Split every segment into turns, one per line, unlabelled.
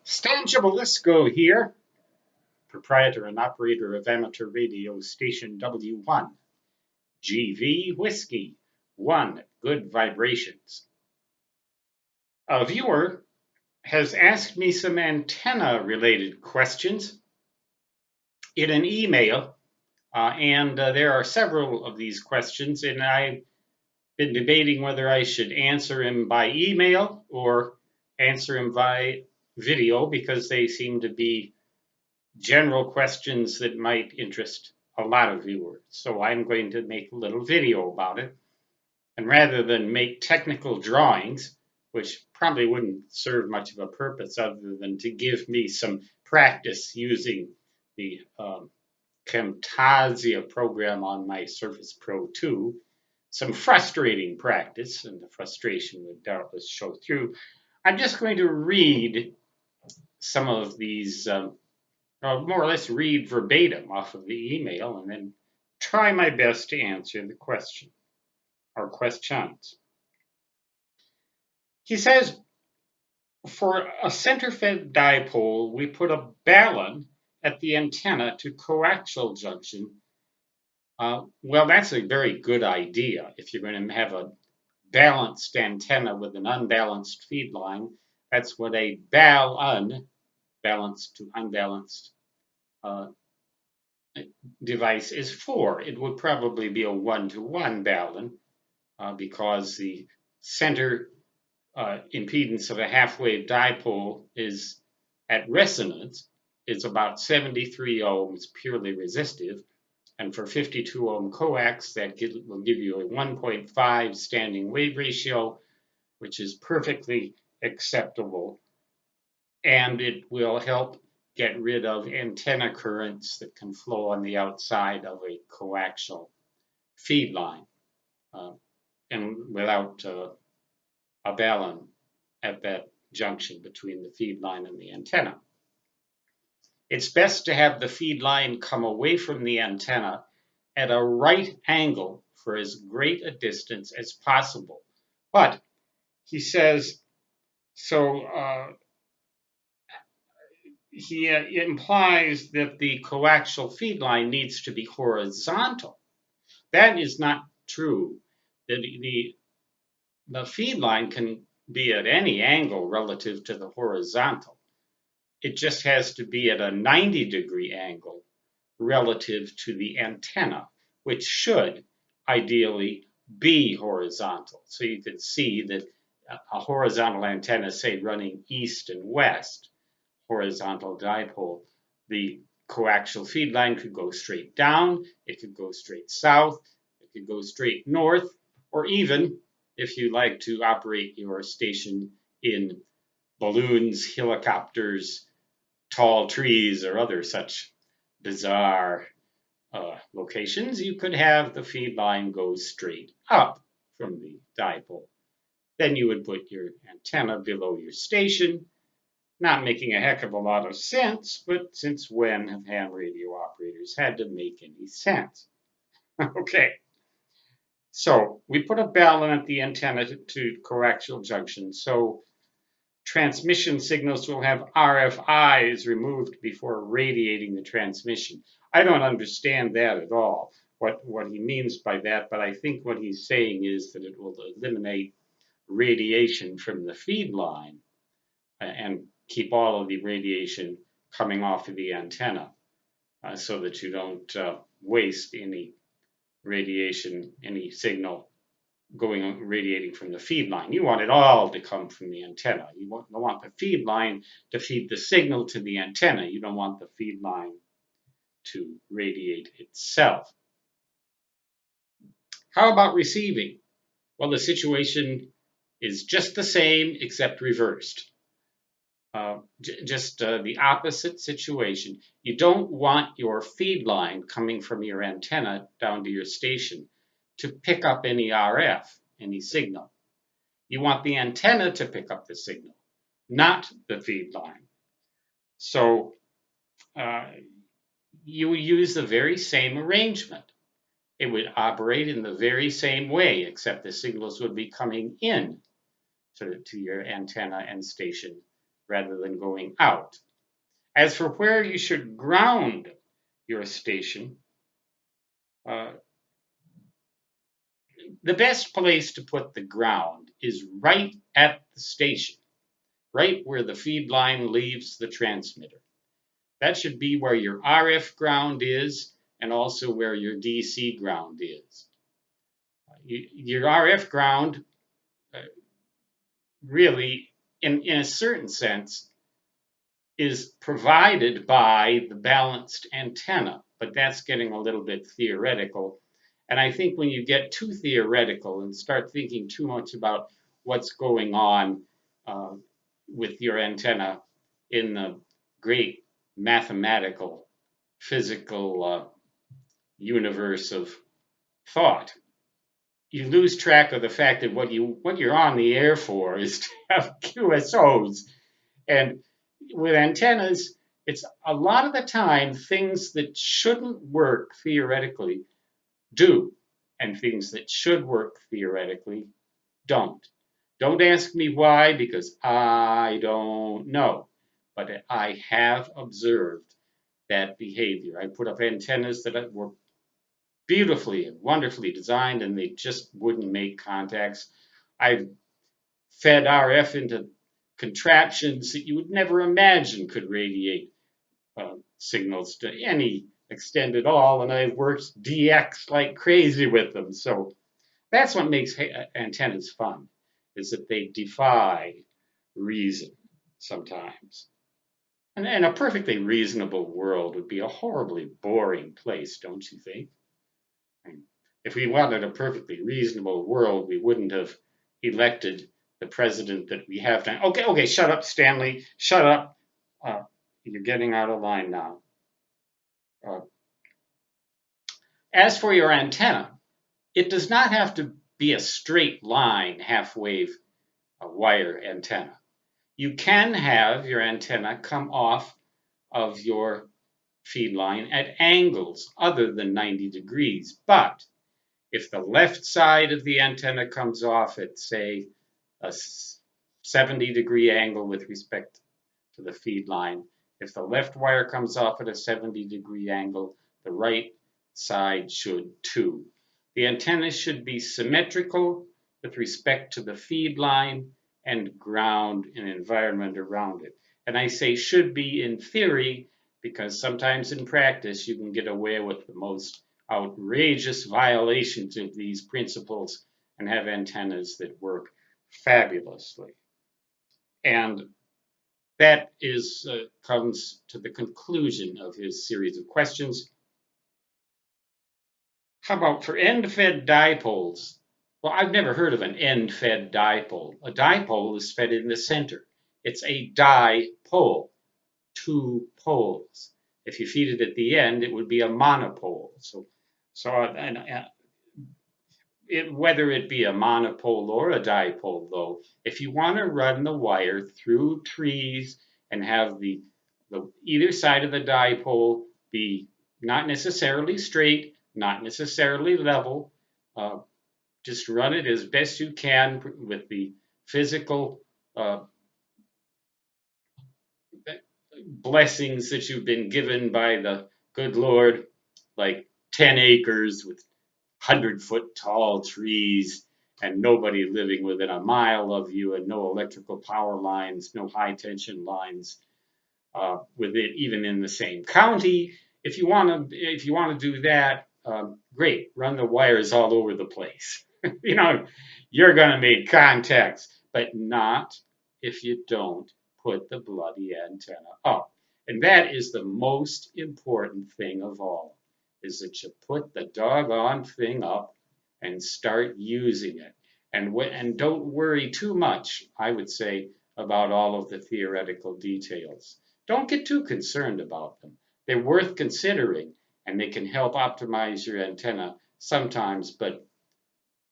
Stan Jabalisco here, proprietor and operator of amateur radio station W1, GV Whiskey, 1 Good Vibrations. A viewer has asked me some antenna-related questions in an email, and there are several of these questions, and I've been debating whether I should answer him by email or answer him by video because they seem to be general questions that might interest a lot of viewers. So I'm going to make a little video about it. And rather than make technical drawings, which probably wouldn't serve much of a purpose other than to give me some practice using the Camtasia program on my Surface Pro 2, some frustrating practice, and the frustration would doubtless show through, I'm just going to read some of these more or less read verbatim off of the email and then try my best to answer the question or questions. He says, for a center-fed dipole, we put a balun at the antenna to coaxial junction. Well, that's a very good idea. If you're going to have a balanced antenna with an unbalanced feed line, that's what a balun, balanced to unbalanced, device is for. It would probably be a 1-to-1 balun because the center impedance of a half-wave dipole is at resonance. It's about 73 ohms purely resistive. And for 52 ohm coax, that will give you a 1.5 standing wave ratio, which is perfectly acceptable. And it will help get rid of antenna currents that can flow on the outside of a coaxial feed line and without a balun at that junction between the feed line and the antenna. It's best to have the feed line come away from the antenna at a right angle for as great a distance as possible. But he says, he implies that the coaxial feed line needs to be horizontal. That is not true. The feed line can be at any angle relative to the horizontal. It just has to be at a 90-degree angle relative to the antenna, which should ideally be horizontal. So you can see that a horizontal antenna, say running east and west, horizontal dipole, the coaxial feed line could go straight down, it could go straight south, it could go straight north, or even if you like to operate your station in balloons, helicopters, tall trees, or other such bizarre locations, you could have the feed line go straight up from the dipole. Then you would put your antenna below your station. Not making a heck of a lot of sense, but since when have ham radio operators had to make any sense? Okay, so we put a balun at the antenna to coaxial junction, so transmission signals will have RFIs removed before radiating the transmission. I don't understand that at all, what he means by that, but I think what he's saying is that it will eliminate radiation from the feed line and keep all of the radiation coming off of the antenna so that you don't waste any radiation, any signal radiating from the feed line. You want it all to come from the antenna. You don't want the feed line to feed the signal to the antenna. You don't want the feed line to radiate itself. How about receiving? Well, the situation is just the same except reversed. The opposite situation. You don't want your feed line coming from your antenna down to your station to pick up any RF, any signal. You want the antenna to pick up the signal, not the feed line. So you use the very same arrangement. It would operate in the very same way, except the signals would be coming in to your antenna and station rather than going out. As for where you should ground your station, uh, the best place to put the ground is right at the station, right where the feed line leaves the transmitter. That should be where your RF ground is and also where your DC ground is. Your RF ground uh, really, in a certain sense, is provided by the balanced antenna, but that's getting a little bit theoretical. And I think when you get too theoretical and start thinking too much about what's going on uh, with your antenna in the great mathematical, physical universe of thought, you lose track of the fact that what you're on the air for is to have QSOs. And with antennas, it's a lot of the time things that shouldn't work theoretically do, and things that should work theoretically don't. Don't ask me why, because I don't know. But I have observed that behavior. I put up antennas that were beautifully and wonderfully designed, and they just wouldn't make contacts. I've fed RF into contraptions that you would never imagine could radiate signals to any extent at all, and I've worked DX like crazy with them. So that's what makes antennas fun, is that they defy reason sometimes. And a perfectly reasonable world would be a horribly boring place, don't you think? I mean, if we wanted a perfectly reasonable world, we wouldn't have elected the president that we have now. Okay, okay, shut up, Stanley. Shut up. Uh, you're getting out of line now. Uh, as for your antenna, it does not have to be a straight line half wave wire antenna. You can have your antenna come off of your feed line at angles other than 90 degrees. But if the left side of the antenna comes off at, say, a 70-degree angle with respect to the feed line, if the left wire comes off at a 70-degree angle, the right side should too. The antenna should be symmetrical with respect to the feed line and ground and environment around it. And I say should be in theory because sometimes in practice you can get away with the most outrageous violations of these principles and have antennas that work fabulously. And that comes to the conclusion of his series of questions. How about for end-fed dipoles? Well, I've never heard of an end-fed dipole. A dipole is fed in the center. It's a dipole, two poles. If you feed it at the end, it would be a monopole. Whether it be a monopole or a dipole, though, if you want to run the wire through trees and have the either side of the dipole be not necessarily straight, not necessarily level, just run it as best you can with the physical blessings that you've been given by the good Lord, like 10 acres with 100-foot tall trees and nobody living within a mile of you and no electrical power lines, no high tension lines with it even in the same county. If you want to do that, great, run the wires all over the place. You're going to make contacts, but not if you don't put the bloody antenna up. And that is the most important thing of all, is that you put the doggone thing up and start using it. And don't worry too much, I would say, about all of the theoretical details. Don't get too concerned about them. They're worth considering, and they can help optimize your antenna sometimes, but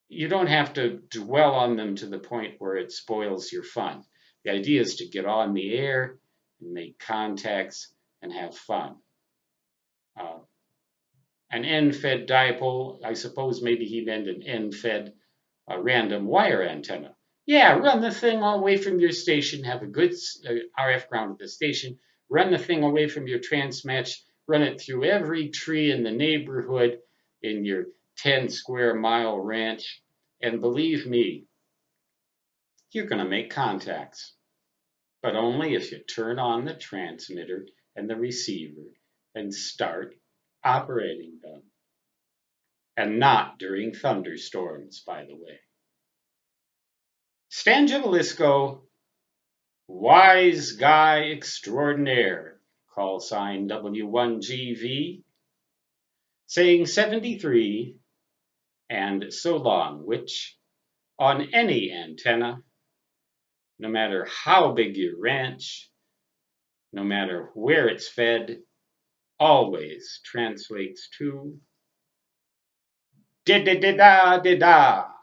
you don't have to dwell on them to the point where it spoils your fun. The idea is to get on the air and make contacts and have fun. An end-fed dipole, I suppose maybe he meant an end-fed random wire antenna. Yeah, run the thing all away from your station, have a good RF ground at the station, run the thing away from your transmatch, run it through every tree in the neighborhood in your 10 square mile ranch, and believe me, you're going to make contacts, but only if you turn on the transmitter and the receiver and start operating them. And not during thunderstorms, by the way. Stan Gibilisco, wise guy extraordinaire, call sign W1GV, saying 73 and so long, which on any antenna, no matter how big your ranch, no matter where it's fed, always translates to da da da da da da.